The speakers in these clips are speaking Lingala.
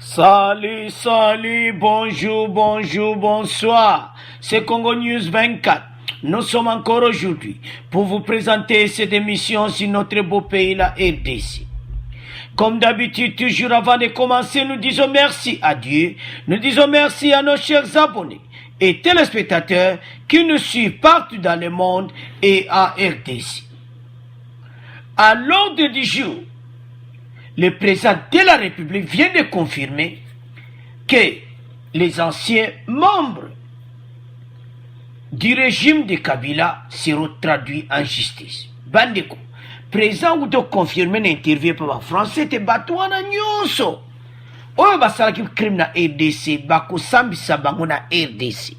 Salut, salut, bonjour, bonjour, bonsoir. C'est Congo News 24. Nous sommes encore aujourd'hui pour vous présenter cette émission sur notre beau pays, la RDC. Comme d'habitude, toujours avant de commencer, nous disons merci à Dieu. Nous disons merci à nos chers abonnés et téléspectateurs qui nous suivent partout dans le monde et à RDC. À l'ordre du jour, le président de la République vient de confirmer que les anciens membres du régime de Kabila seront traduits en justice. Bandeko, président ou de confirmer l'interview par la France, c'était Batouana Nyonso. Oyo basalaki crime na RDC, bako sambisa bango na RDC.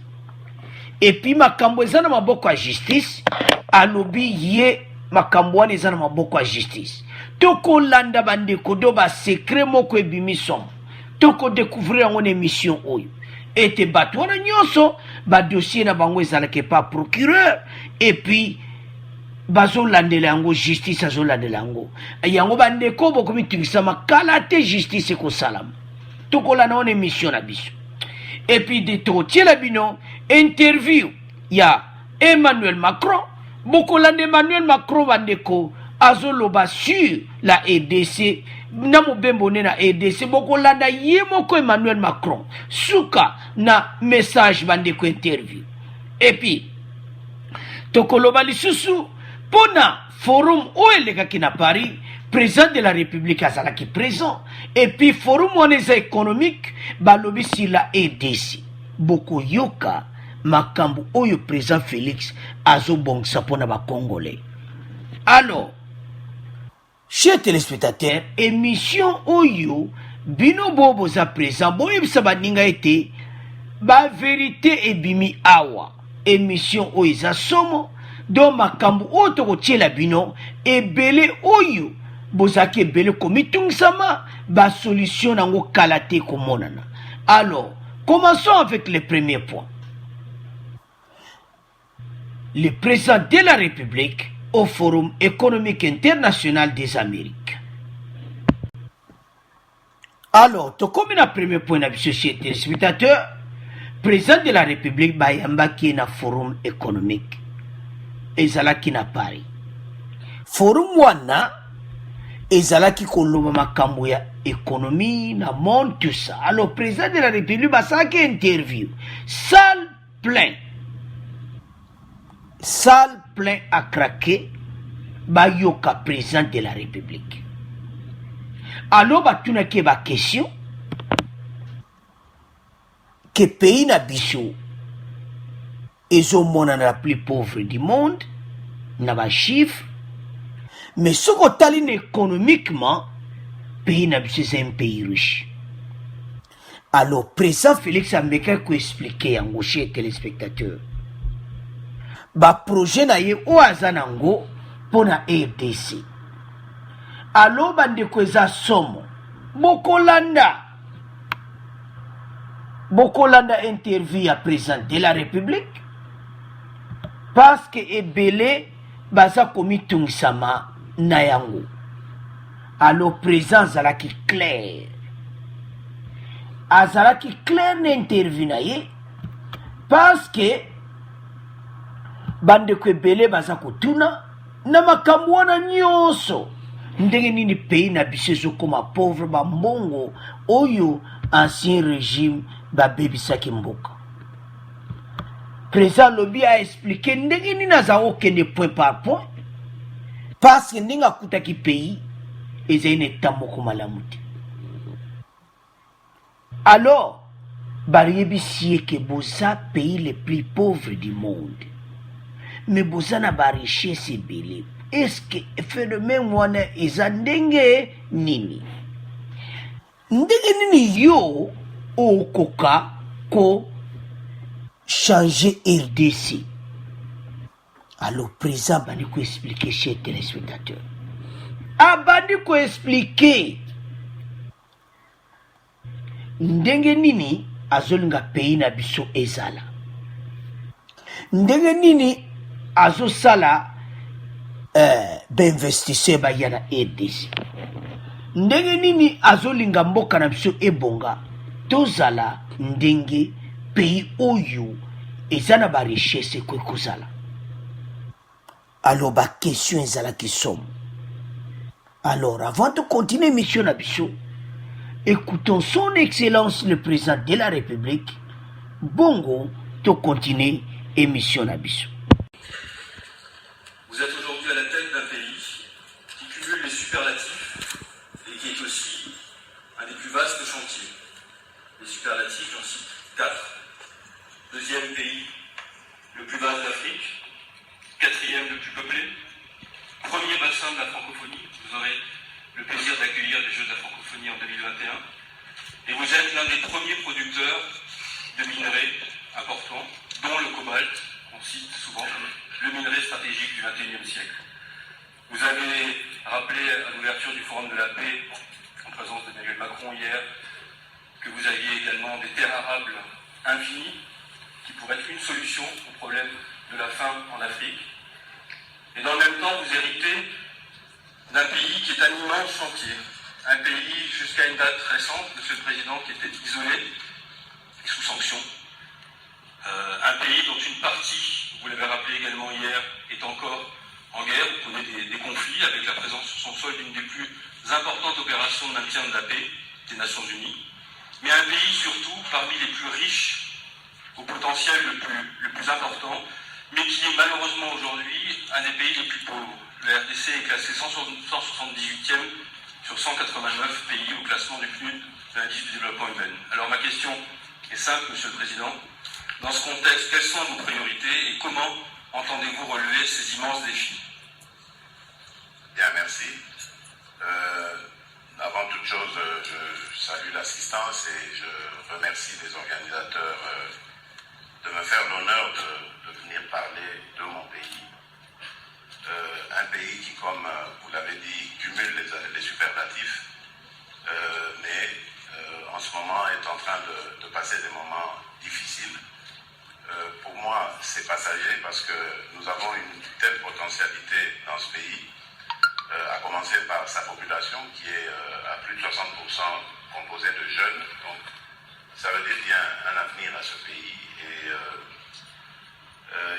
Et puis makambo eza na maboko ya justice, alobi ye makambo wana eza na maboko ya justice. Toko landa bandeko do ba secret moko ebimi somo. Toko découvrir en émission oyo. Ete bato wana nyonso ba dossier na bango ezalaki pa procureur et puis bazo landela yango justice azo landela yango. Yango bandeko bokomi tubisama kala te justice ko salam. Toko landa en émission na biso. Et puis de totiela bino interview ya Emmanuel Macron. Boko landa Emmanuel Macron bandeko azoloba sur la RDC na mobembo ne na RDC boko landa yemoko Emmanuel Macron suka na message bandeko interview. Et puis tokoloba lisusu pona forum oelekaki na Paris, président de la République azalaki présent, et puis forum oneza économique balobi sur la RDC boko yoka makambo oyo président Félix azobongisa pona ba Congolais. Alors chers téléspectateurs, émission Oyo, Bino Bobo za présent, Boyo Sabaninga été, ba vérité et bimi awa. Émission Oyo za somo, do makambu otoko la bino, et belé Oyo, bozaki belé komitung sama, ba solution nango kalate komonana. Alors, commençons avec le premier point. Le président de la République au Forum économique international des Amériques. Alors, comme le premier point de société spectateur, président de la République bayamba qui na Forum économique ezala qui na Paris. Forum wana ezala qui koloba makambo ya économie na monde tout ça. Alors, président de la République basala qui interview salle plein à craquer, bayoka président de la République. Alors, batuna ke ba question que pays na biso ezo mona na la plus pauvre du monde, na ba chiffre, mais ce qu'on taline économiquement, pays na biso c'est un pays riche. Alors, président Félix Ambeka ko expliquer yango chez téléspectateurs. Ba projet na ye oazanango pona RDC. Alo bandeko eza somo. Bokolanda interview à président de la République parce que ebele baza komi tungisama na yango. Alo président azalaki clair. Azalaki clair na interview na ye parce que bande ko ebele baza kotuna na makambo wana nyonso ndenge nini pays na biso ezokoma pauvre bambongo oyo ancien régime babebisaki mboka. Président lobi a expliqué ndenge nini aza okende point par point parce que ndenge akutaki pays ezali na eta moko malamu te. Alors bariyebisi ye ke boza pays le plus pauvre du monde. Mais bozana ba richesse ebele. Est-ce que phénomène wana eza ndenge nini? Ndenge nini yo okoka ko changer RDC? Alors président bandi ko expliquer chez téléspectateurs. Abandi ko expliquer ndenge nini azolinga pays na biso ezala. Ndenge nini azo sala d'investisseur ba yana RDC. ndenge nini azolinga mboka na biso ebonga tozala ndenge pays oyo eza na barichesse ekoki kozala. Alors question ezalaki somme. Alors avant de continuer mission na biso, écoutons son excellence le président de la République bongo to continuer émission na biso. Vous êtes aujourd'hui à la tête d'un pays qui cumule les superlatifs et qui est aussi un des plus vastes chantiers. Les superlatifs, j'en cite 4. Deuxième pays le plus vaste d'Afrique, quatrième le plus peuplé, premier bassin de la francophonie. Vous aurez le plaisir d'accueillir les Jeux de la francophonie en 2021. Et vous êtes l'un des premiers producteurs de minerais importants, dont le cobalt, qu'on cite souvent comme le minerai stratégique du XXIe siècle. Vous avez rappelé à l'ouverture du Forum de la paix, en présence d'Emmanuel Macron hier, que vous aviez également des terres arables infinies qui pourraient être une solution au problème de la faim en Afrique. Et dans le même temps, vous héritez d'un pays qui est un immense chantier. Un pays, jusqu'à une date récente, Monsieur le Président, qui était isolé et sous sanction. Un pays dont une partie, vous l'avez rappelé également hier, est encore en guerre, vous connaissez des conflits avec la présence sur son sol d'une des plus importantes opérations de maintien de la paix des Nations Unies. Mais un pays surtout parmi les plus riches, au potentiel le plus important, mais qui est malheureusement aujourd'hui un des pays les plus pauvres. Le RDC est classé 178e sur 189 pays au classement du PNUD de l'indice du développement humain. Alors ma question est simple, Monsieur le Président. Dans ce contexte, quelles sont vos priorités et comment entendez-vous relever ces immenses défis? Bien, merci. Avant toute chose, je salue l'assistance et je remercie les organisateurs de me faire l'honneur de venir parler de mon pays. Un pays qui, comme vous l'avez dit, cumule les superlatifs, mais en ce moment est en train de passer des moments difficiles. Pour moi, c'est passager parce que nous avons une telle potentialité dans ce pays, à commencer par sa population qui est à plus de 60% composée de jeunes. Donc, ça veut dire qu'il y a un avenir à ce pays et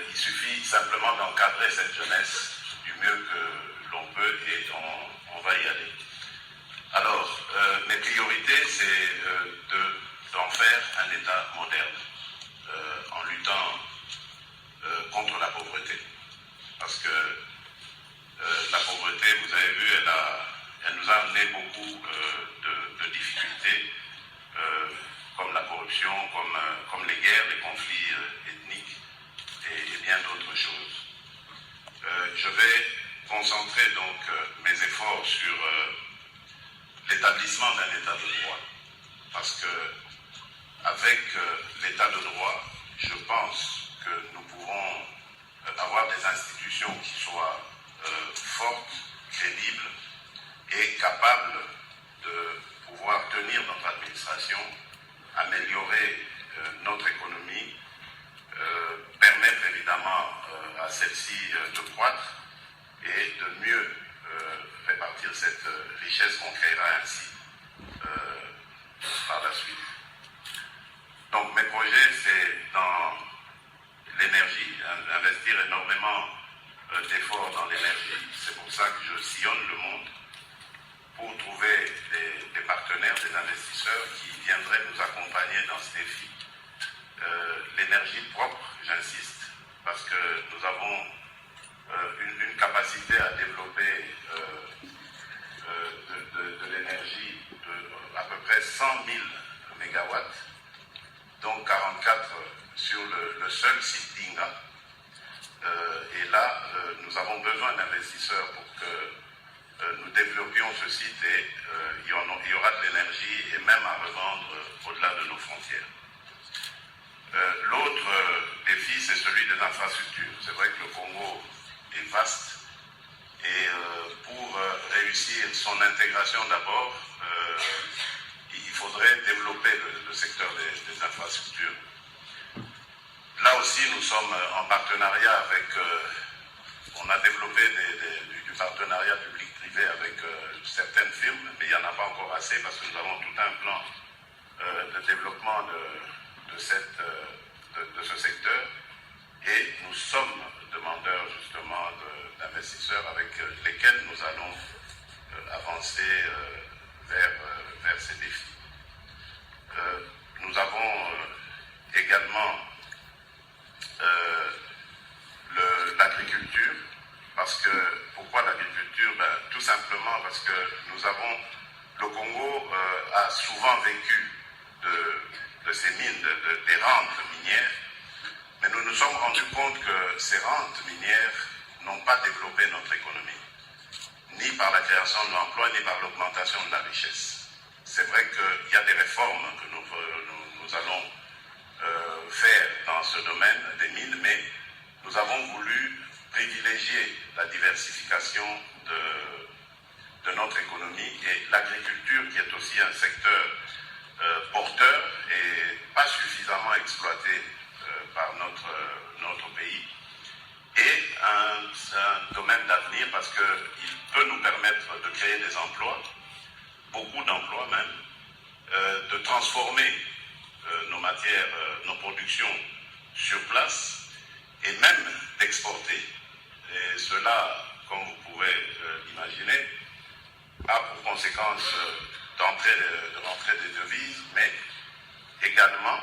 il suffit simplement d'encadrer cette jeunesse du mieux que l'on peut et on va y aller. Alors, mes priorités, c'est d'en faire un État moderne en luttant contre la pauvreté. Parce que la pauvreté, vous avez vu, elle nous a amené beaucoup de difficultés, comme la corruption, comme les guerres, les conflits ethniques et bien d'autres choses. Je vais concentrer donc mes efforts sur l'établissement d'un État de droit. Parce que avec l'État de droit, je pense que nous pouvons avoir des institutions qui soient fortes, crédibles et capables de pouvoir tenir notre administration, améliorer notre économie, permettre évidemment à celle-ci de croître et de mieux répartir cette richesse qu'on créera ainsi par la suite. Donc mes projets, c'est dans l'énergie, investir énormément d'efforts dans l'énergie. C'est pour ça que je sillonne le monde pour trouver des partenaires, des investisseurs qui viendraient nous accompagner dans ce défi. L'énergie propre, j'insiste, parce que nous avons une capacité à développer de l'énergie de à peu près 100 000 mégawatts, dont 44 sur le seul site d'Inga. Et là, nous avons besoin d'investisseurs pour que nous développions ce site et il y aura de l'énergie et même à revendre au-delà de nos frontières. L'autre défi, c'est celui des infrastructures. C'est vrai que le Congo est vaste et pour réussir son intégration d'abord, il faudrait développer le secteur des infrastructures. Là aussi, nous sommes en partenariat avec, on a développé du partenariat privée avec certaines firmes, mais il n'y en a pas encore assez parce que nous avons tout un plan de développement de ce secteur et nous sommes demandeurs justement d'investisseurs avec lesquels nous allons avancer vers ces défis. Nous avons également l'agriculture, parce que, pourquoi l'agriculture? Tout simplement parce que le Congo a souvent vécu de ces mines, des rentes minières, mais nous nous sommes rendus compte que ces rentes minières n'ont pas développé notre économie, ni par la création de l'emploi, ni par l'augmentation de la richesse. C'est vrai qu'il y a des réformes que nous allons faire dans ce domaine des mines, mais nous avons voulu privilégier la diversification de notre économie et l'agriculture, qui est aussi un secteur porteur et pas suffisamment exploité par notre pays, est un domaine d'avenir parce qu'il peut nous permettre de créer des emplois, beaucoup d'emplois même, de transformer nos matières, nos productions sur place et même d'exporter. Et cela, comme vous pouvez l'imaginer, a pour conséquence de rentrer des devises, mais également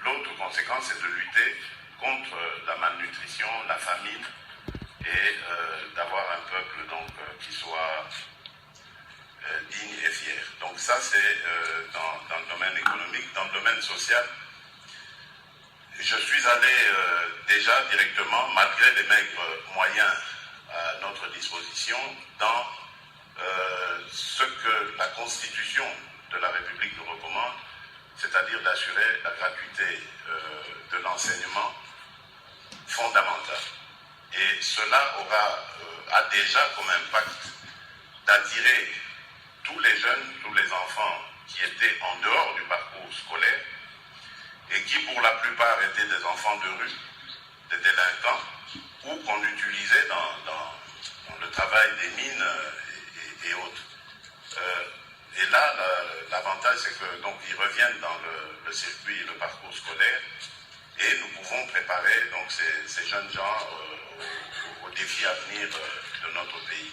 l'autre conséquence c'est de lutter contre la malnutrition, la famine et d'avoir un peuple donc qui soit digne et fier. Donc ça c'est dans le domaine économique. Dans le domaine social, je suis allé déjà directement, malgré les maigres moyens à notre disposition, dans ce que la Constitution de la République nous recommande, c'est-à-dire d'assurer la gratuité de l'enseignement fondamental. Et cela a déjà comme impact d'attirer tous les jeunes, tous les enfants qui étaient en dehors du parcours scolaire et qui pour la plupart étaient des enfants de rue, des délinquants, ou qu'on utilisait dans le travail des mines et autres. Et là, l'avantage, c'est que donc ils reviennent dans le circuit, le parcours scolaire, et nous pouvons préparer donc ces jeunes gens aux défis à venir de notre pays.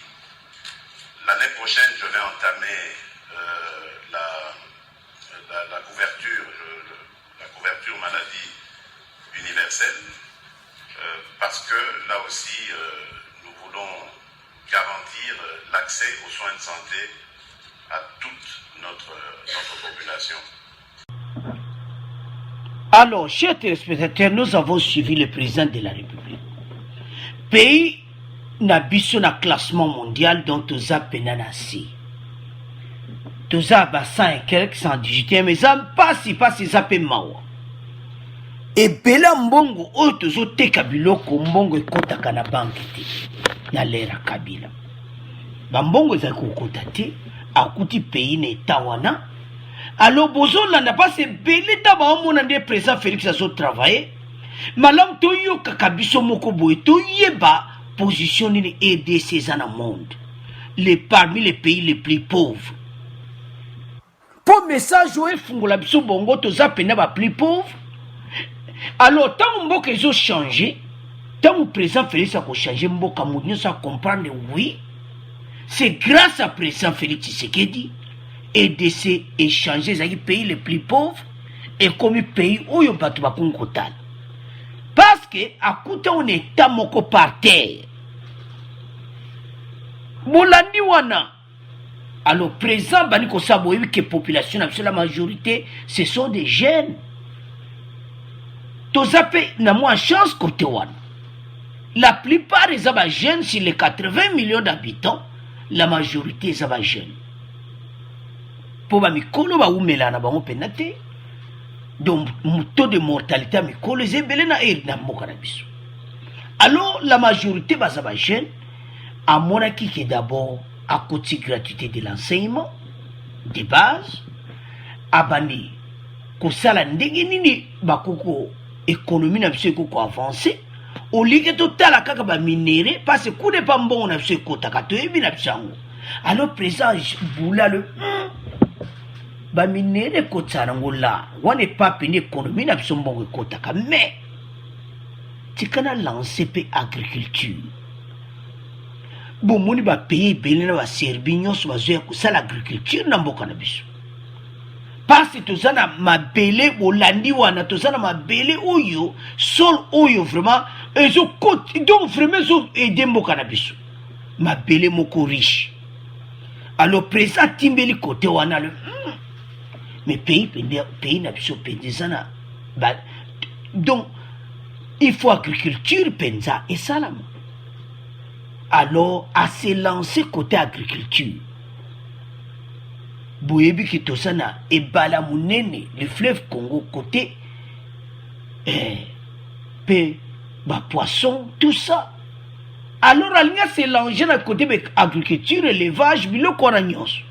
L'année prochaine, je vais entamer la couverture maladie universelle, parce que là aussi, nous voulons garantir l'accès aux soins de santé à toute notre population. Alors, chers téléspectateurs, nous avons suivi le président de la République. Pays n'a biso na classement mondial dont toza penanasi. Toza ba 100 et quelques, 118, mais ça passe ça pe mawa. Et bela mbongo oyo tozo teka biloko mbongo ekotaka na banque te. Na lera Kabila. Ba mbongo za kokota te, akuti pays na etawana. Alors bozola na pas se belé ta ba omona ndé président Félix azo travailler. Malam to yo kakabiso moko boye to yeba position ni EDC dans le monde. Parmi les pays les plus pauvres. Pour message où fungola biso bongo toza pena ba plus pauvres. Alors tant mboka ils ont changé, tant le président Félix a changé mboka mounio ça comprendre oui. C'est grâce à président Félix Tshisekedi EDC et changé les pays les plus pauvres et comme pays où yo batu ba kongotal. Parce que à côté on est moko par terre. Bolandi wana. Alors présent bani ko sabo que population la majorité ce sont des jeunes. Tozape na moins chance côté wana. La plupart des jeunes sur les 80 millions d'habitants, la majorité des jeunes. Pour ba mikolo ba umela na bango penate. Donc, le taux de mortalité à Mikolo, c'est belé na Mokanabiso. Alors, la majorité des jeunes, à mon avis, qui est d'abord à côté de gratuité de l'enseignement, de base, à Bani, que ça la ndenge nini, bakoko, économie n'a pas avancé, olike totala kaka ba minéré parce que coup de pas bon na biso ekotaka toyebi na biso yango. Alors président Boula le ba minéré ekotisa nango la wana epape ni économie na biso mbongo ekotaka mais tikana lancer pe agriculture bomoni ba pays ebele na baserbi nyonso bazoya kosala agriculture na mboka na biso parce que toza na mabele bolandi wana toza na mabele oyo sol oyo vraiment ezokoti donc vraiment ezoede mboka na biso mabele moko riche. Alors président timbeli côté wana le mais pays na biso penza na donc il faut agriculture penza et salama. Alors à se lancer côté agriculture boyebi ki tosana ebala munene le fleuve Congo côté pe ba poisson tout ça. Alors alinga se lancer na côté de agriculture élevage biloko na nyonso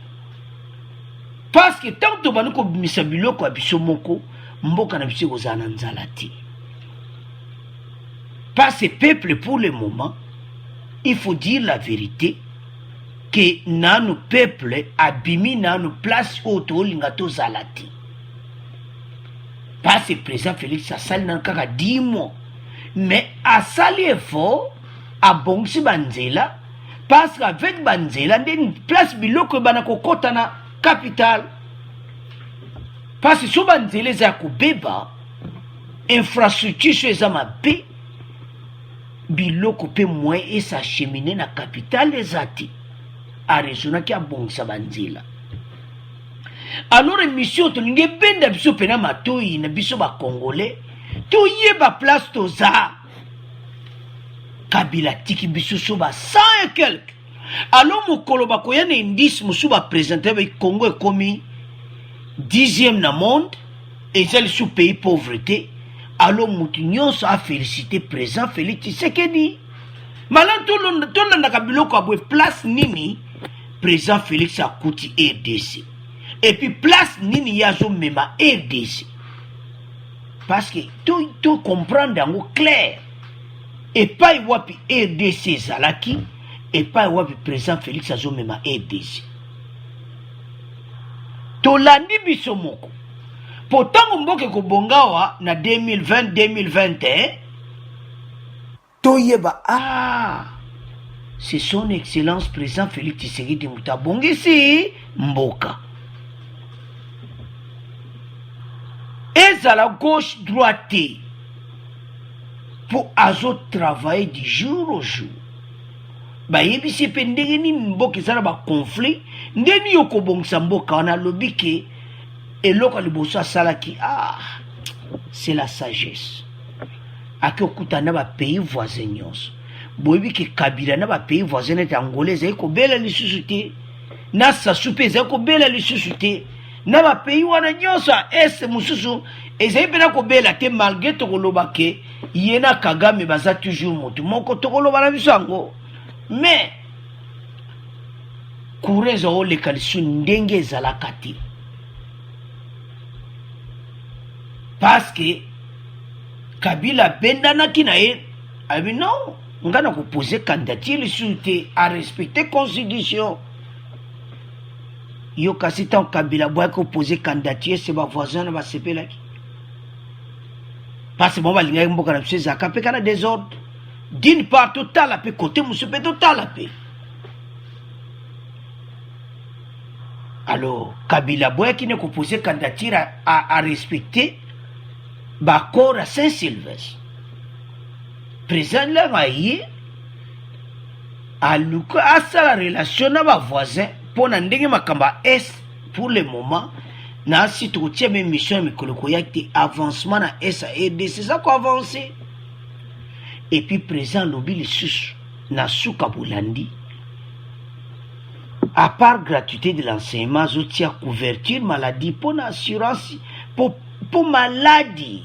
parce que tant to banoko bimisa biloko ya biso moko mboka na biso kozala na nzala te. Parce que peuple pour le moment il faut dire la vérité que nanu peuple abimi nanu place auto lingato zalati. Parce que président Félix asali nan kaka 10 mois mais asali effort abongsi banzela parce qu'avec banzela ndeni place biloko bana kokota na capital parce que so banzela za kobeba infrastructure so eza mabe biloko pe moins et s'acheminer na capital ezati a raison ki abongisa banzela. Alors émission to linge benda biso pena matoi na biso ba congolais to yeba place to za Kabila tiki biso so ba 100 et quelques. Alors mokolo ba koya na indice musu ba présenter ba Congo ekomi 10e na monde et c'est sous pays pauvreté. Alors mutu nyonso a félicité président Félix Tshisekedi. Malan to landa kabiloko abwe place nini président Félix a kuti RDC. Et puis place nini yazo mema RDC. Parce que tout comprendre en clair. Et pas y wapi RDC zalaki et pas y wapi président Félix azo mema RDC. To landi biso moko. Pourtant mboke ko bongawa na 2020 2021 to yeba c'est son excellence président Félix Tshisekedi Muta bongisi mboka. Et à la gauche droite pour azo travailler du jour au jour. Ba yebi se pendenge ni mboka zala ba conflit ndeni yoko bongisa mboka wana lobike et l'autre liboso salaki c'est la sagesse. Aki okuta na ba pays voisins nyonso. Boyebi ke Kabila na ba pays voisins et angolais eko bela lisusu te. Na Sasupe eko bela lisusu te. Na ba pays wana nyonso est mususu ezai pena ko bela te malgré to koloba ke yena Kagame baza toujours motu moko to koloba na biso yango. Mais kurezo ole kalisu ndenge ezalaka te. Parce que Kabila bendana ki na ye abi non ngana ko poser candidature sur à respecter constitution. Yo kasi tant Kabila boy ko poser candidature c'est ba voisin na ba sepela ki. Parce que bon ba linga mboka na biso zaka pe kana désordre. D'une part total la pe côté musu pe total la pe. Alors Kabila boy qui ne ko poser candidature à respecter Bakor à Saint-Sylvestre. Président là maïe a luka asa la relation na ba voisin pour na ndenge makamba est pour le moment na si to tie même mission mikoloko yakte avancement na SAED c'est ça qu'on avancer. Et puis président lobi le sus na suka bolandi à part gratuité de l'enseignement zotia couverture maladie pour assurance pour maladie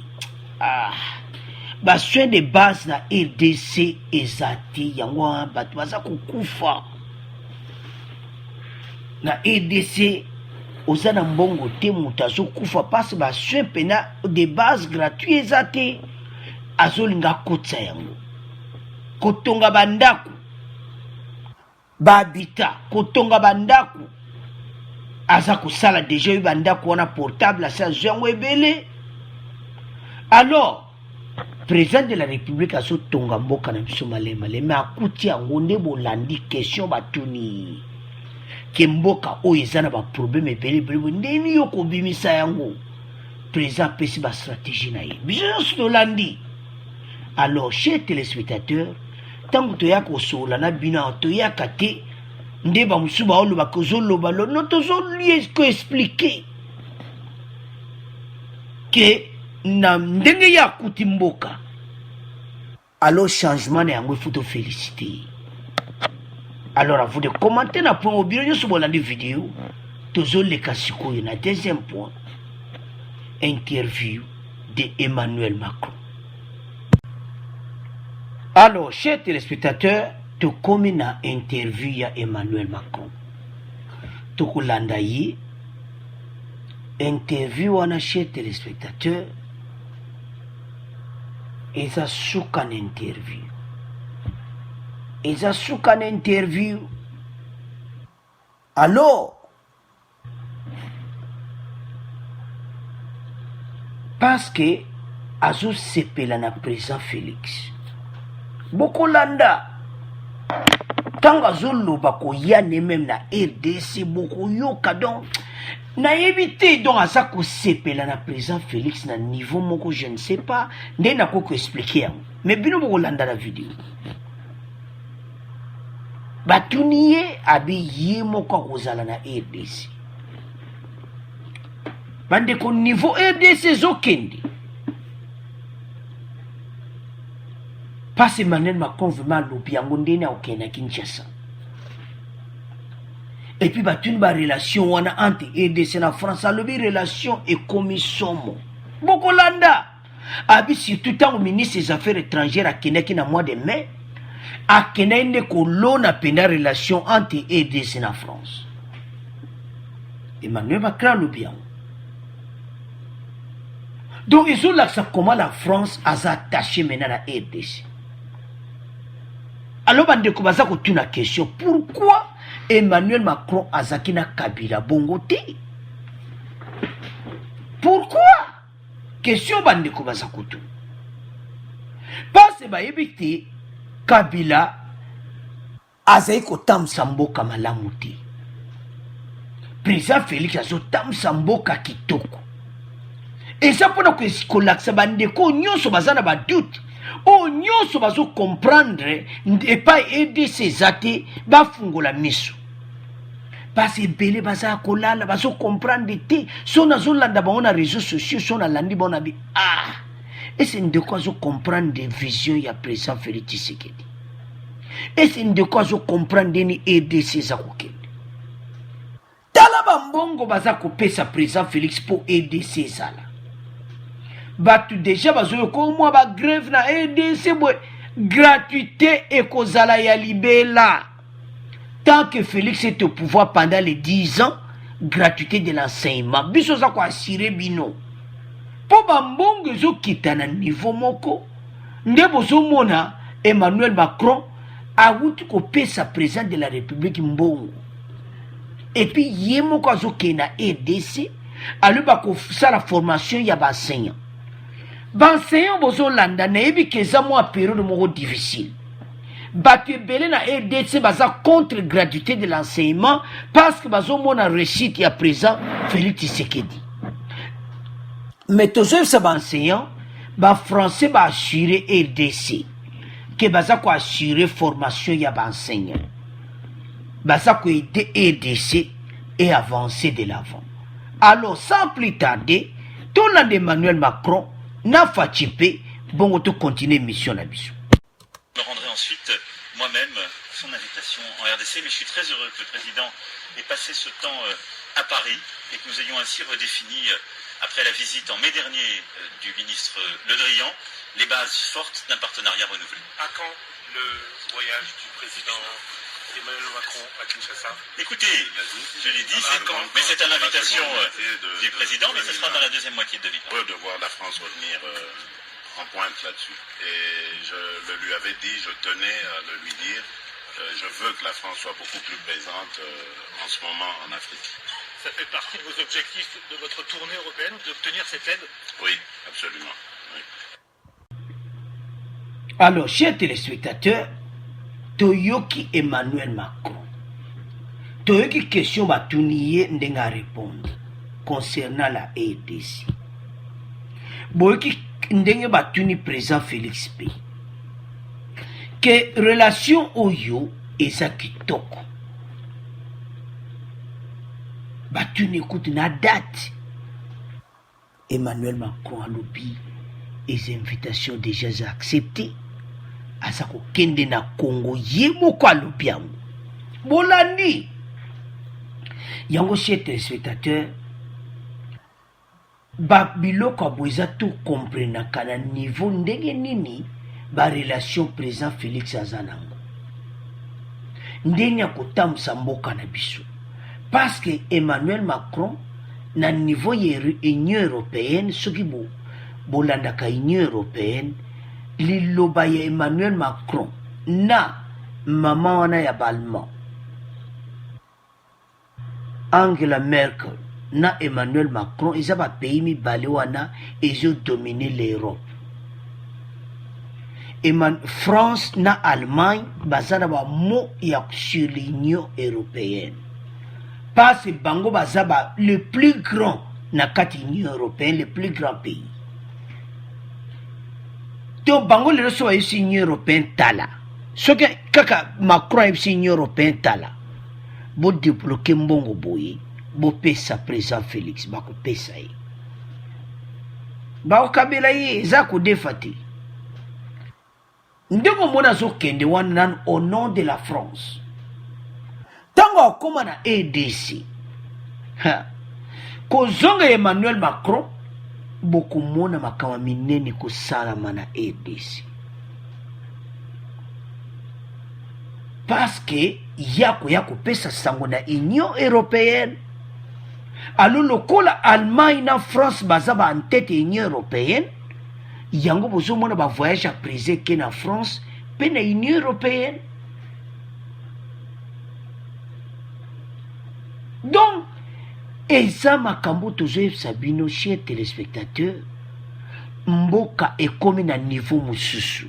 soin de base na RDC ezati yango bato baza kokufa na RDC ozana mbongo te muta zo kufa parce soin pena de base gratuit ezati azolinga kotsa yango kotonga bandaku babita kotonga bandaku aza kosala déjà bandaku wana portable asa yango ebele. Alors président de la république azotonga mboka na biso malema akuti yango nde bolandi question batuni ke mboka oyo eza na baproblème ebele ndeni yo kobimisa yango. Président apesi bastratégie na ye biso nyonso tolandi. Alors chers téléspectateurs, ntango toya kosola na bino toyaka te nde bamosusu baoloba kozoloba no tozoli koexplike ke na ndenge ya akuti mboka. Alors changement na yango ifuto féliciter. Alors à vous de commenter na point au bino nyonso bolandi vidéo tozoleka sikoyo na deuxième point, interview de Emmanuel Macron. Alors chers téléspectateurs, tokomi na interview ya Emmanuel Macron tokolanda ye interview wana. Chers téléspectateurs, eza suka na interview, eza suka na interview. Alors parce que azo sepela na président Félix bokolanda tanga azoloba koyane même na RDC bokoyoka donc nayebi te donc aza kosepela na président Félix na niveau moko je ne sais pas nde nakoko expliquer yango mais bino bokolanda la vidéo batuni ye abi ye moko akozala na RDC bandeko niveau RDC ezokende. Parce que Emmanuel Macron vraiment lobi yango ndene okena Kinshasa. Et puis batuni ba relation wana entre RDC na France lobi relation ekomi somo bokolanda abi surtout tant au ministre des affaires étrangères akenaki na mois de mai akenende kolona penda relation entre RDC na France. Emmanuel Macron lobi yango. Donc ils ont là comment la France a attaché maintenant à RDC. Alors bandeko baza kotuna question pourquoi Emmanuel Macron azaki na Kabila bongo te? Pourquoi? Question bandeko baza kotuna. Parce que bayebite Kabila azai kotamsa mboka malamu te. Président Félix azotamsa mboka kitoko. Et ça pour que kolaksa bandeko nyonso baza na ba doute. Oh nyonso bazo comprendre et pas aider ces athées bafungola miso. Parce que belé baza kolala bazo comprendre te so nazolanda bango na réseaux sociaux so na landi bona bi ah. Et c'est de quoi zo comprendre des visions ya président Félix Tshisekedi. Et c'est de quoi zo comprendre ni aider ces akokende. Tala bambongo baza kopesa président Félix pour aider ces ala. Batu déjà bazoyo ko moi ba grève na RDC boy gratuité et kozala ya libela. Tant que Félix est au pouvoir pendant les 10 ans, gratuité de l'enseignement. Biso za ko assurer bino. Po bambongo zo kitana niveau moko. Nde bozo mona Emmanuel Macron a outi ko pesa président de la République mbongo. Et puis yemo ko zo kena RDC aluba ko sala formation ya ba enseignant. Benseignant bozo landa na yebi keza mwa période moko difficile. Batu ebele na RDC baza contre gratuité de l'enseignement parce que bazo mona réussite ya présent Félix Tshisekedi. Mais tozo sa enseignant ba français ba assurer RDC que baza ko assurer formation ya ba enseignant. Baza ko aider RDC et avancer de l'avant. Alors sans plus tarder, tout le monde Emmanuel Macron n'a pas chipé, bon, on continue mission la mission. Je me rendrai ensuite moi-même son invitation en RDC, mais je suis très heureux que le président ait passé ce temps à Paris et que nous ayons ainsi redéfini, après la visite en mai dernier du ministre Le Drian, les bases fortes d'un partenariat renouvelé. À quand le voyage du président Emmanuel Macron à Kinshasa? Écoutez, je l'ai dit, mais c'est à l'invitation du président, mais ce sera dans la deuxième moitié de 2020. De voir la France revenir en pointe là-dessus. Et je le lui avais dit, je tenais à le lui dire, je veux que la France soit beaucoup plus présente en ce moment en Afrique. Ça fait partie de vos objectifs de votre tournée européenne, d'obtenir cette aide? Oui, absolument. Oui. Alors, chers téléspectateurs, Toyoki Emmanuel Macron. Toyoki question batuniye ndenga répondre concernant la RDC. Boyoki ndenge batuni président Félix P. Que relation oyo eza kitoko. Batuni écoute na date. Emmanuel Macron a lobby les invitations déjà acceptées. Asako kende na Congo yemo kwa lobby yango. Bolandi. Yango chers téléspectateurs, ba biloko boza tout comprendre kana niveau ndenge nini ba relation président Félix Azanango. Ndenge kotamsa mboka na biso. Parce que Emmanuel Macron na niveau ya Union européenne soki bolandaka Union européenne liloba ya Emmanuel Macron na mama wana ya Balma Angela Merkel na Emmanuel Macron ils ont pays mibale wana ils ont dominé l'Europe. France na Allemagne bazana ba mo ya sur l'Union européenne. Parce que bango bazaba le plus grand na kati Union européenne, le plus grand pays. Donc bango le so ay Union européenne tala. So que kaka Macron ay Union européenne tala. Bo débloquer mbongo boye, bo pesa président Félix bako pesa yi. Ba kabela yi za ko defati. Ndeko mona zo kende wan nan au nom de la France. Tango akoma na ADC. Ko zonga Emmanuel Macron boko mona makama minene ko salama na ADC. Parce que yako pesa sango na Union européenne. Alors lokola Allemagne na France bazaba en tête Union européenne. Yango bozo mona ba voyage à priser ke na France pe na Union européenne. Donc, eza makambo tozo sabino chers téléspectateurs, mboka ekomi na niveau mususu.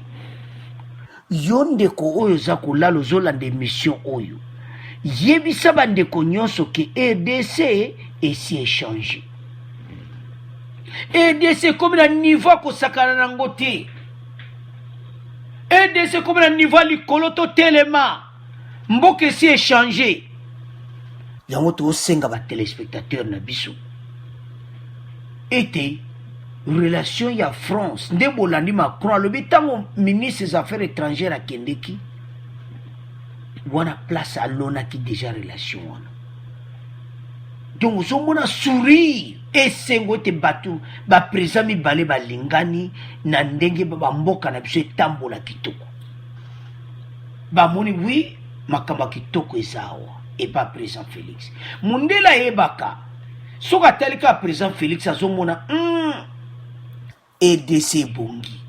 Yondeko oyo za kolala ozolanda émission oyo. Yebisa bandeko nyonso ke RDC esi échangé. RDC comme na niveau kosakana nango te. RDC comme na niveau likolo to telema. Mboka esi échangé. Yango to senga ba téléspectateurs na biso. Été relation ya France nde bolandi Macron le bitango ministre des affaires étrangères à Kendeki. Wana place à l'ona qui déjà relation wana. Donc so mona sourire et sengo te batu ba président mi balé ba lingani na ndenge ba mboka na biso tambola kitoko. Ba moni oui makamba kitoko ezawa et pas président Félix. Mundela ebaka soka telika président Félix azomona EDC bongi.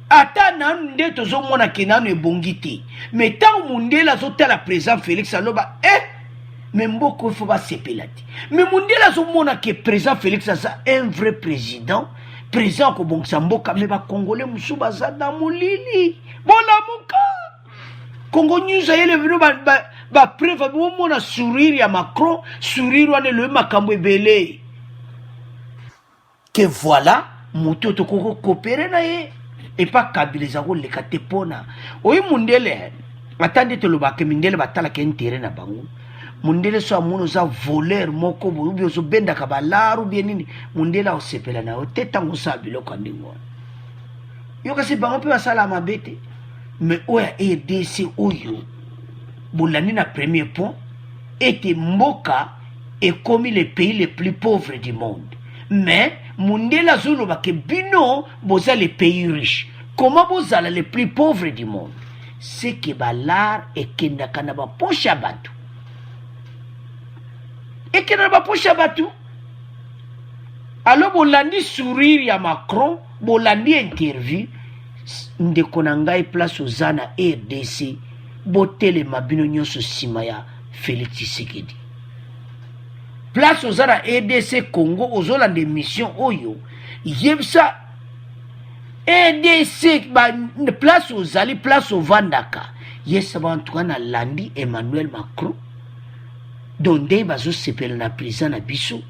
Ata nanu nde tozomona ke nanu ebongi te. Mais tant mundela zotala président Félix aloba mais mboko faut pas sepela te. Mais mundela zomona ke président Félix asa un vrai président, président ko bongsa mboka mais ba congolais musu baza na mulili. Bona muka. Congo News ayele vino ba preuve bomona sourire ya Macron, sourire wane le makambo ebele. Que voilà, muto to koko coopérer na ye. Et pas Kabila ko le katepona. Oyi mundele atande to lobake mindele batala ke intérêt na bango. Mundele so amono za voleur moko bo so benda ka balaru bien nini mundele o sepela na o tetango sa biloko ndingo. Yo kasi bango pe basala mabete. Mais oya RDC oyo bolani na premier point était mboka et comme les pays les plus pauvres du monde. Mais mundela zolo ba ke bino boza les pays riches. Comment bozala les plus pauvres du monde? C'est que balar et kenda kana ba pocha batu. Et kenda ba pocha batu. Alors bolandi sourire ya Macron, bolandi interview ndeko na ngai place oza na RDC botelema bino nyonso nsima ya Félix Tshisekedi. Place oza na RDC Congo ozolanda émission oyo yebisa RDC place ozali place ovandaka yesa bantu na landi Emmanuel Macron donde bazosepela na président na biso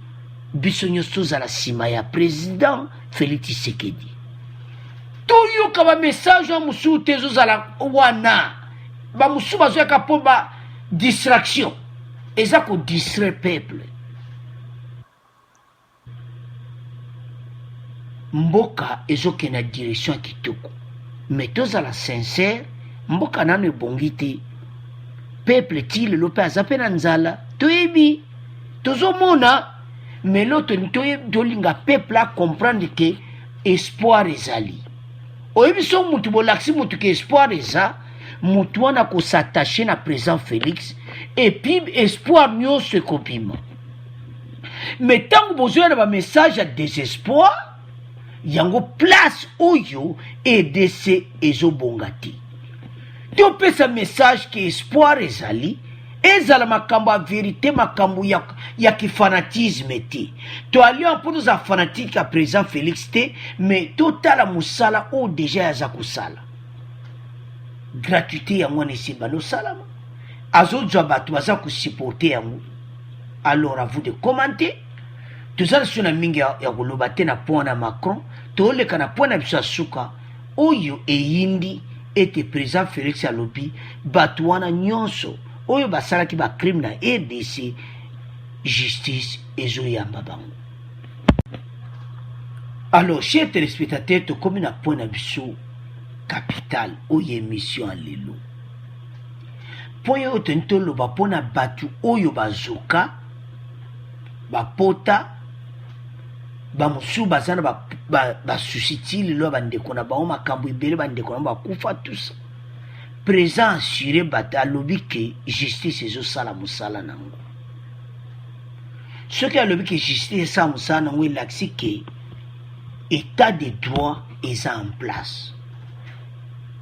nyonso tozala nsima ya président Félix Tshisekedi. Toyoka ba message wa musu te ezozala wana ba musu bazoyaka mpo ba distraction eza kodistraire peuple. Mboka ezokende na direction ya kitoko mais tozala sincère, mboka nano ebongi te, peuple ti lelo mpe aza mpe na nzala toyebi tozomona mais lo tolinga peuple a comprendre ke espoir ezali. Oyebi so mutu bolakisi mutu ke espoir eza mutu wana kosatache na président Félix et puis espoir nyonso ekobima. Mais ntango bozoya na bamessage ya désespoir yango place oyo EDC ezobonga te. Topesa message ke espoir ezali ezala makambo ya vérité, makambo ya kifanatisme te. Toalia mpo toza fanatique ya président Félix te, mais totala mosala oyo deja yaza kosala. Gratuité yango wana esimba nosalama, azozwa bato baza kosupporte yango. Alors à vous de commenter. Tozala so na mingi ya koloba te na point na Macron, toleka na point na biso suka oyo eyindi ete président Félix alobi bato wana nyonso oyo basalaki ba crime na RDC justice ezoyamba bango. Alors chers téléspectateurs, tokomi na point na biso capital oyo émission lelo. Point oyo tentoloba pona batu oyo bazoka bapota bamusu bazana basusiti lelo bandeko na bango makambo ebele bandeko na bakufa tusa. Présent assuré bata alobi ke justice ezosala mosala nango. Soki alobi ke justice esala mosala nango elakisi ke état de droit eza en place.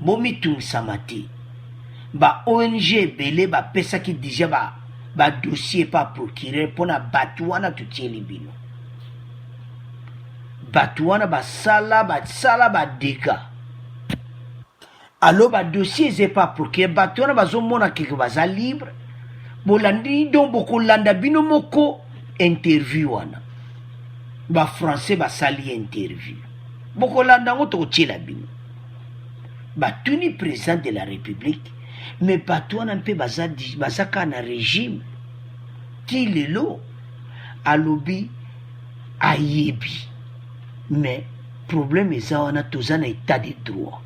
Bomitungisama te. Ba ONG ebele bapesaki déjà ba dossier pa procureur pona batu wana tutieli bino. Batu wana basala ba dégâts. Alors ba dossier eze pa procureur batu wana bazomona keke baza libre. Bolandi donc bokolanda bino moko interview wana. Ba français basali interview. Bokolanda ngo tokotiela bino. Batuni président de la République. Mais bato wana mpe bazaka na régime ti lelo alobi ayebi. Mais problème eza wana toza na état de droit.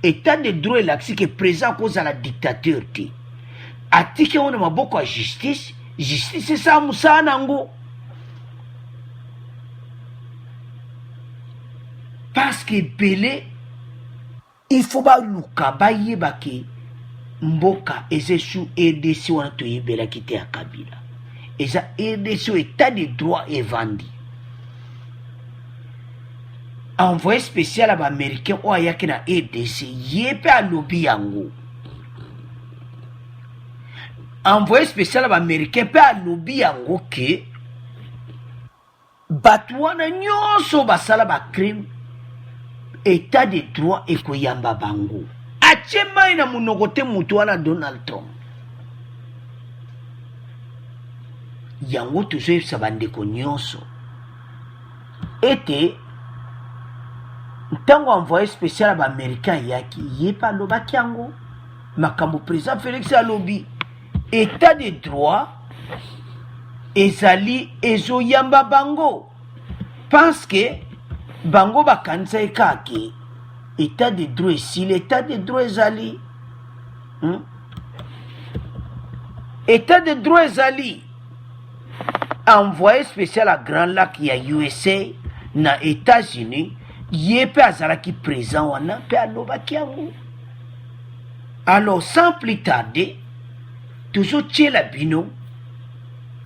État de droit elakisi ke président kozala dictateur te. Atiki wana maboko ya justice esa mosala nango. Parce que belé il faut baluka bayeba ke mboka eze sous RDC wana toyebelaki te ya Kabila. Eza RDC au état de droit evandi. Envoyé spécial à l'américain ou ayaki na RDC yepe alobi yango. Envoyé spécial à l'américain pe alobi yango ke batu wana nyonso basala ba crime état de droit ekoyamba bango. Achemai na munokote mutu wana Donald Trump. Yango tozoyebisa bandeko nyonso ete ntango envoyé spécial ya baaméricain yaki ye pa alobaki yango makambo président Félix alobi état de droit ezali ezoyamba bango parce que bango bakanisa ekake état de droit ici, l'état de droit ezali. État de droit ezali. Envoyé spécial à Grand Lac ya USA na États-Unis, yepe azalaki présent wana pe alobaki yango. Alors sans plus tarder, tozotiela bino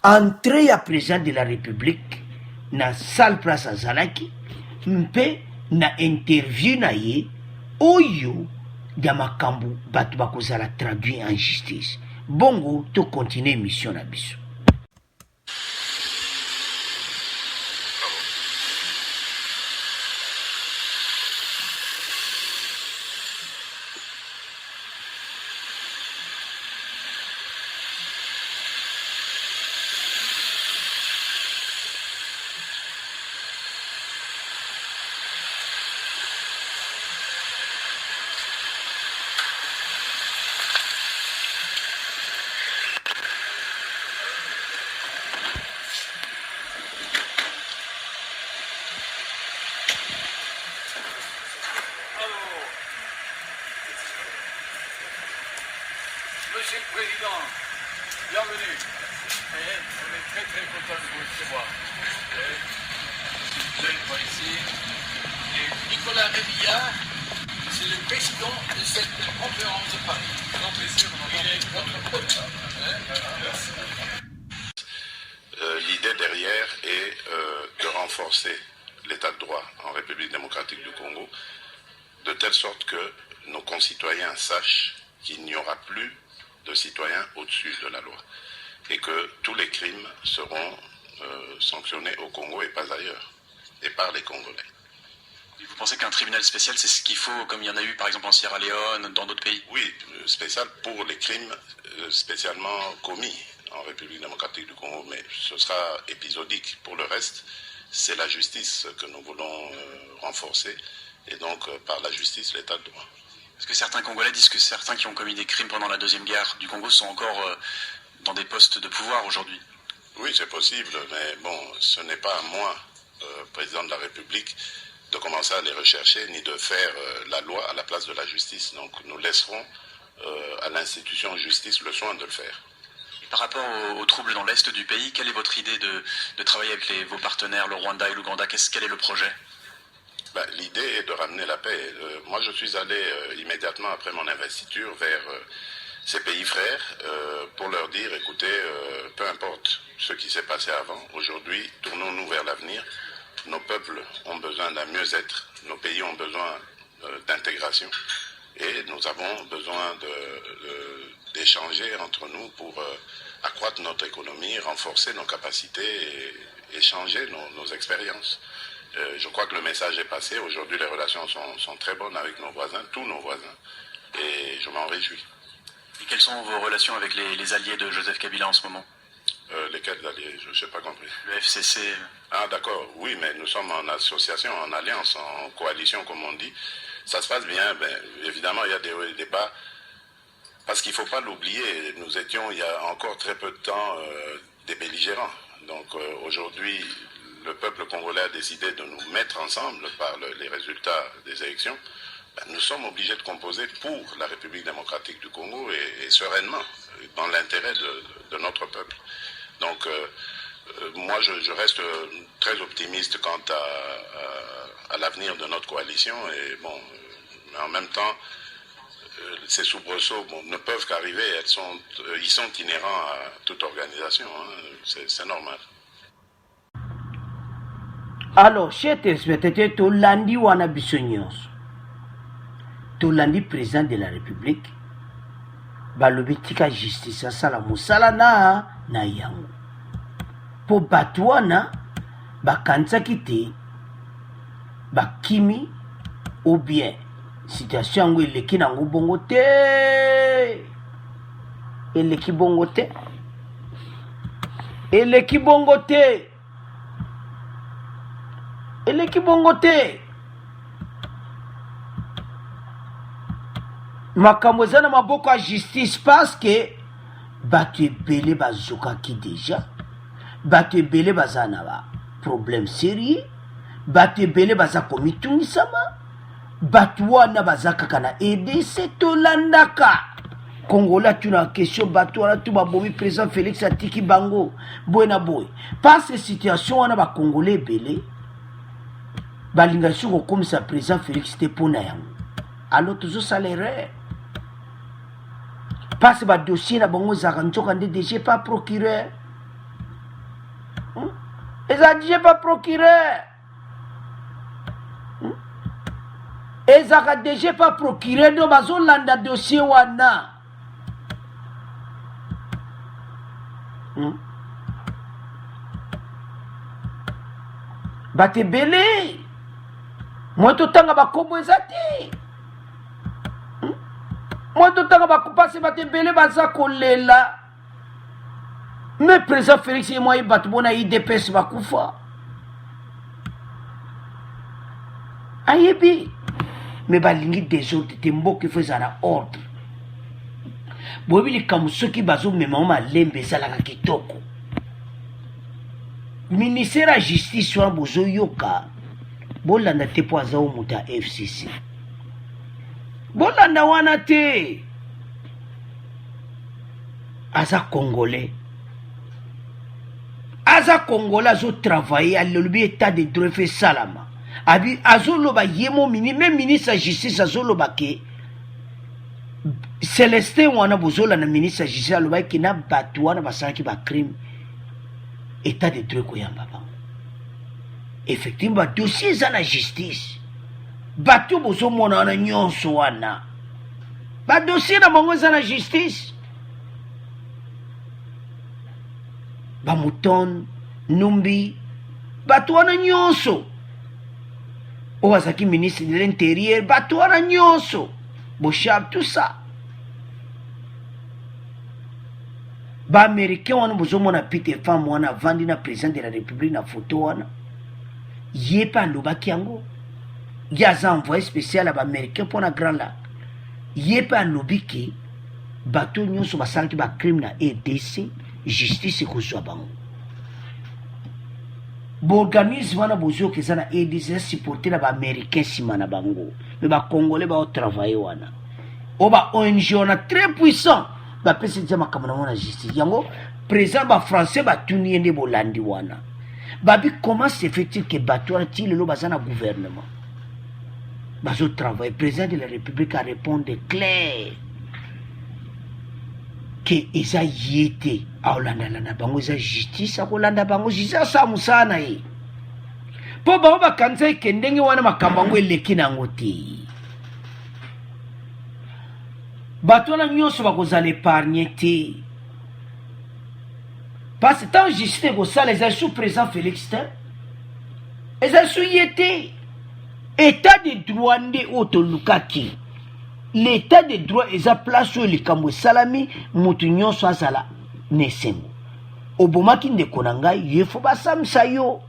entrée ya président de la République na salle place azalaki mpe na interview na ye oyo ya makambo bato bakozala traduit en justice. Bongo to continue émission na biso. Monsieur le Président, bienvenue. On est très très content de vous recevoir. Vous êtes par ici. Et Nicolas Révillard, c'est le président de cette conférence de Paris. Grand plaisir, il est votre pote. L'idée derrière est de renforcer l'état de droit en République démocratique du Congo, de telle sorte que nos concitoyens sachent qu'il n'y aura plus de citoyens au-dessus de la loi et que tous les crimes seront sanctionnés au Congo et pas ailleurs, et par les Congolais. Et vous pensez qu'un tribunal spécial, c'est ce qu'il faut, comme il y en a eu par exemple en Sierra Leone, dans d'autres pays? Oui, spécial pour les crimes spécialement commis en République démocratique du Congo, mais ce sera épisodique. Pour le reste, c'est la justice que nous voulons renforcer, et donc par la justice, l'état de droit. Parce que certains Congolais disent que certains qui ont commis des crimes pendant la Deuxième Guerre du Congo sont encore dans des postes de pouvoir aujourd'hui. Oui, c'est possible, mais bon, ce n'est pas à moi, président de la République, de commencer à les rechercher, ni de faire la loi à la place de la justice. Donc nous laisserons à l'institution justice le soin de le faire. Et par rapport aux troubles dans l'Est du pays, quelle est votre idée de travailler avec vos partenaires, le Rwanda et l'Ouganda? Quel est le projet? L'idée est de ramener la paix. Moi, je suis allé immédiatement après mon investiture vers ces pays frères pour leur dire, écoutez, peu importe ce qui s'est passé avant, aujourd'hui, tournons-nous vers l'avenir. Nos peuples ont besoin d'un mieux-être, nos pays ont besoin d'intégration et nous avons besoin d'échanger entre nous pour accroître notre économie, renforcer nos capacités et échanger nos expériences. Je crois que le message est passé. Aujourd'hui, les relations sont très bonnes avec nos voisins, tous nos voisins, et je m'en réjouis. Et quelles sont vos relations avec les alliés de Joseph Kabila en ce moment? Lesquels alliés? Je n'ai pas compris. Le FCC. Ah d'accord, oui, mais nous sommes en association, en alliance, en coalition, comme on dit. Ça se passe bien, évidemment, il y a des hauts et des bas, parce qu'il ne faut pas l'oublier, nous étions, il y a encore très peu de temps, des belligérants. Donc aujourd'hui, le peuple congolais a décidé de nous mettre ensemble par les résultats des élections. Nous sommes obligés de composer pour la République démocratique du Congo et sereinement, dans l'intérêt de notre peuple. Donc, moi, je reste très optimiste quant à l'avenir de notre coalition. Et bon, mais en même temps, ces soubresauts ne peuvent qu'arriver. Ils sont inhérents à toute organisation. C'est normal. Alors, chers téléspectateurs, Tolandi wana biso nyonso. Tolandi président de la République. Balobi tika justice asala musala na yango. Po bato wana bakanisaki te bakimi ou bien situation yango eleki nango bongo te. Eleki bongo te. Eleki bongo te. Eleki bongo te. Makambo eza na maboko ya justice parce que bato ebele bazokaki déjà. Bato ebele baza na ba problème sérieux. Bato ebele baza komitungisama. Bato wana baza kaka na EDC tolandaka. Kongola tuna question bato wana tu babomi président Félix atiki bango boy na boy. Parce que situation wana ba Congolais ebele balinga suko comme ça président Félix te pona yango. Alors toujours ça l'erreur. Parce que ba dossier na bango zaka nzoka nde DG pas procureur. eza dirigé par procureur ezaka dirigé par procureur nde bazolanda dossier wana bato ebele moi totanga bakombo eza te moi totanga bakupasi bato ebele baza kolela me président Félix ye moi bato bona IDPS bakufa ayebi me balingi désordre te mboka efo ezala ordre boyebi likambo soki bazomemamo malembe ezalaka kitoko ministère ya justice wana bozoyoka bolanda te mpo aza o moto ya FCC bolanda wana te aza congolais azotravaille alobi état de droit efe esalama abi azoloba ye mo même ministre ya justice azoloba ke Célestin wana bozolanda ministre ya justice alobaki na bato wana basalaki bacrime état de droit koyamba bango effectivement badossier eza na justice bato bozomona wana nyonso wana badossier na bango eza na justice Bamuton Numbi bato wana nyonso oyo azalaki ministre de l'intérieur bato wana nyonso Boshab tout ça baaméricain wana bozomona Peter Fam wana avandi na président de la république na photo wana ye mpe alobaki yango ye aza envoyé spécial ya baaméricain mpo na grand lac ye mpe alobi ke bato nyonso basalaki bacrime na RDC justice ekozwa bango boorganisme wana bozoyoka eza na RDC eza supporté na baaméricain nsima na bango me bacongolais baotravaille wana oyo ba-ONG wana très puissant bapesi tia makambo nango na justice yango président bafrançais batuni ye nde bolandi wana babi comment se fait-il que bato wana ti lelo baza na gouvernement bazotravaille président de la république a réponde clair ke eza ye te aolandalanda bango eza justice akolanda bango justice asala mosala na ye mpo bango bakanisa eke ndenge wana makambo yango eleki nango te bato wana nyonso bakozala épargne te parce que tant justice ekosala eza sous président Félix te eza sous ye te état de droit nde oyo tolukaki l'état de droit eza place oyo likambo esalami moto nyonso azala na esengo obomaki ndeko na ngai ye fo basamisa yo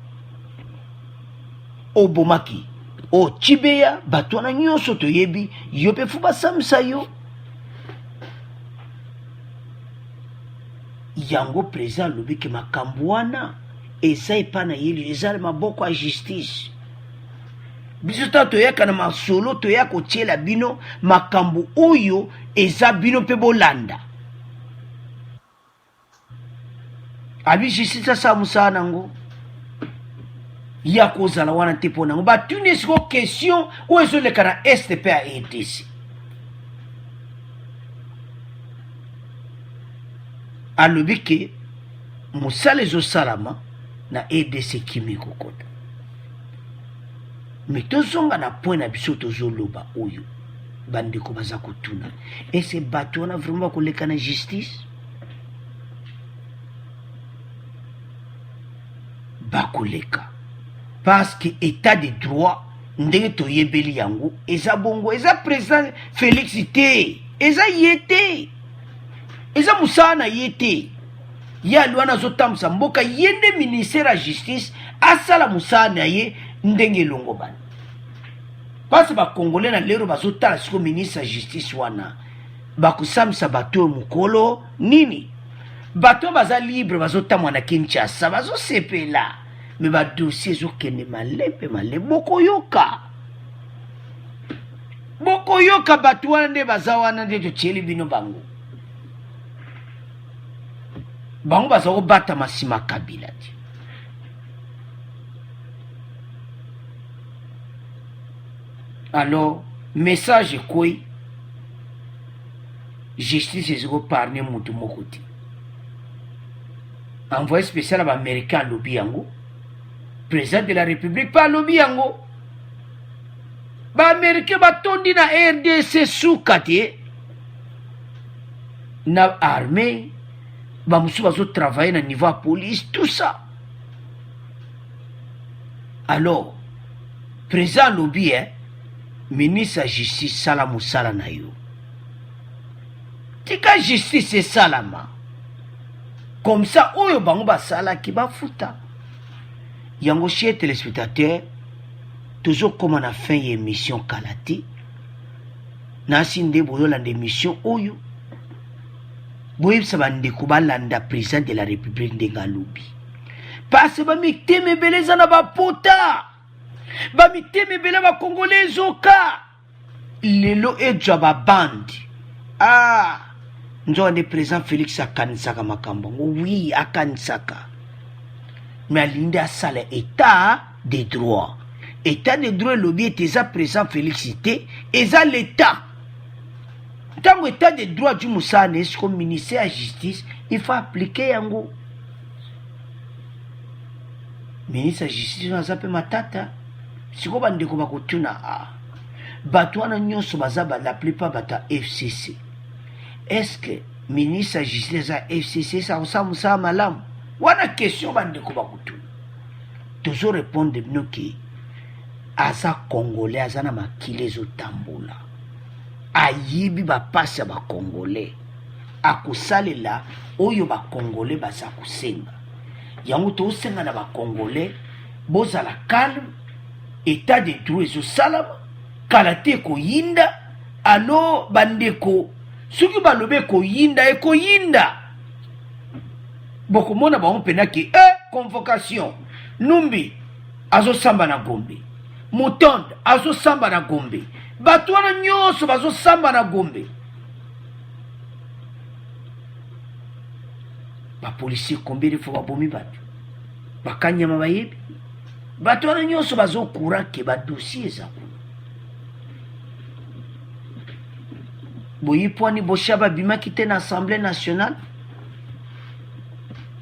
obomaki otibeya bato wana nyonso toyebi yo mpe fo basamisa yo yango président alobi ke makambo wana eza epa na ye eza na maboko ya justice biso ta toyaka na masolo toya kotiela bino makambo oyo eza bino mpe bolanda abi justice asala mosala nango ya kozala wana te mpo nango batuni esiko question oyo ezoleka na este mpe ya RDC alobi ke mosala ezosalama na RDC kimi kokota me tozonga na point na biso tozoloba oyo bandeko baza kotuna ese bato wana vraiment bakoleka na justice bakoleka parce que état de droit ndenge toyebeli yango eza bongo eza président Félix te eza ye te eza mosala na ye te ye ali wana azotambusa mboka ye nde ministère ya justice asala mosala na ye ndenge elongo bana parce bacongolais na lero bazotala siko ministre ya justice wana bakosamisa bato oyo mokolo nini bato baza libre bazotamwa na Kinshasa bazosepela me badossier ezokende malembe malembe bokoyoka bato wana nde baza wana nde totieli bino bango baza kobatama nsima Kabila te alors message ekoi justice ezikoparne mutu moko te envoyé spécial ya baaméricain alobi yango président de la république pa alobi yango baaméricain batondi na RDC suka te na armée bamosusu bazotravaille na niveau ya police tout ça. Alors président alobi ministre ya justice sala mosala na yo tika justice esalama comme ça oyo bango basalaki bafuta yango. Chers téléspectateurs, tozokoma na fin ya émission kala te nasi nde boyolanda émission oyo boyebisa bandeko balanda président de la république ndenge alobi parce bamitema ebele eza na bapota bamitema ebele bakongole ezoka lelo ejwa babandi nzoka nde président Félix akanisaka makambo yango. Oui, akanisaka mais alingi asala état de droit. État de droit elobi ete eza président Félix te eza l'état. Ntango état de droit du mosala na esiko ministère ya justice il faut appliquer yango. Ministre ya justice aza mpe matata siko bandeko bakotuna bato wana nyonso baza la plupart bato ya FCC. Est-ce que ministre ya justice ya FCC sa kosala mosala malamu? Wana question bandeko bakotuna tozo répondre bino ke aza congolais aza na makili ezotambola ayibi bapasi ya bakongolais akosalela oyo bakongolais baza kosenga yango tosenga na bakongolais bozala calme état de droit ezosalama kala te ekoyinda. Alo bandeko soki balobi ekoyinda ekoyinda bokomona bango mpena ke convocation Numbi azosamba na Gombe, Mutonda azosamba na Gombe, bato wana nyonso bazosamba na Gombe. Bapolisier combien de fois babomi bato bakanyama bayebi bato wana nyonso bazokura ke badossier eza kuna boyi pwani bosha babimaki te na assemblée nationale.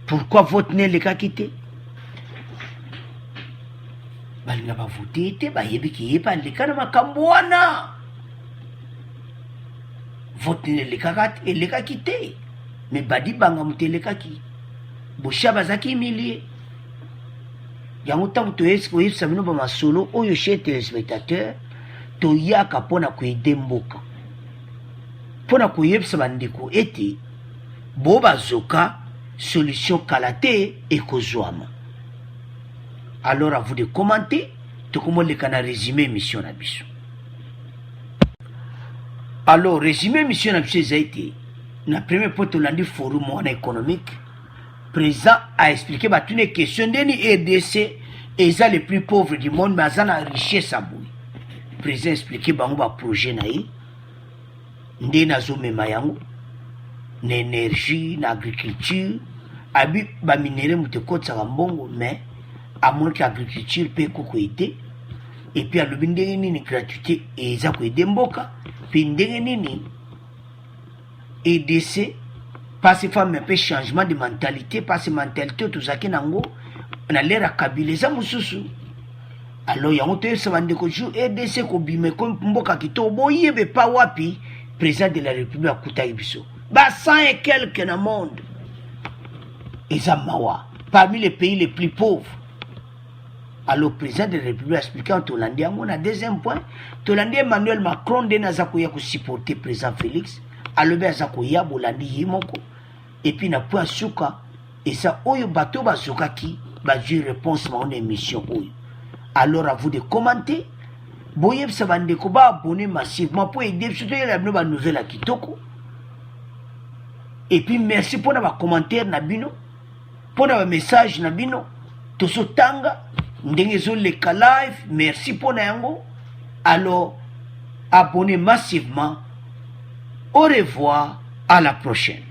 Pourquoi vote nelekaki te? Balinga bavote te bayebi ke ye baleka na makambo wana. Vote nelekaki te me badi banga moto elekaki bosha bazaki milie yango ntango toyebisa bino bamasolo oyo chez téléspectateur toyaka mpona koyede mboka mpona koyebisa bandeko ete bo bazoka solution kala te ekozwama. Alors à vous de commenter tokomoleka na résumé émission na biso. Alors résumé émission na biso eza ete na premier point tolandi forum wana économique président a expliqué batune question ndeni RDC eza les plus pauvres du monde mais aza na richesse aboui. Président expliqué bango ba projet na ye ndeni azomema yango na énergie na agriculture abi ba minere moto ekotisaka mbongo mais amonaki agriculture mpe ekokoyede et puis alobi ndenge nini gratuité eza koyede mboka mpe ndenge nini EDC parce fa un peu changement de mentalité parce mentalité tozaki nango na lera kabila eza mosusu. Alors yango toyebisa bandeko jour EDC kobima mboka kitoko boyebe pa wapi président de la république akutaki biso ba 100 et quelques na monde eza mawa parmi les pays les plus pauvres. Alors président de la république a expliqué en Tolandi yango na deuxième point Tolandi Emmanuel Macron nde naza koya supporter président Félix alobi aza koya bolandi ye moko et puis na point suka eza oyo bato bazokaki bazwi réponse ma na émission oyo. Alors à vous de commenter boyebisa bandeko ba abonner massivement pour aider surtout ya bino ba nouvelle à kitoko. Et puis merci pour na commentaire na bino pour na message na bino tosotanga ndenge ezoleka live. Merci pour na yango. Alors abonnez massivement. Au revoir, à la prochaine.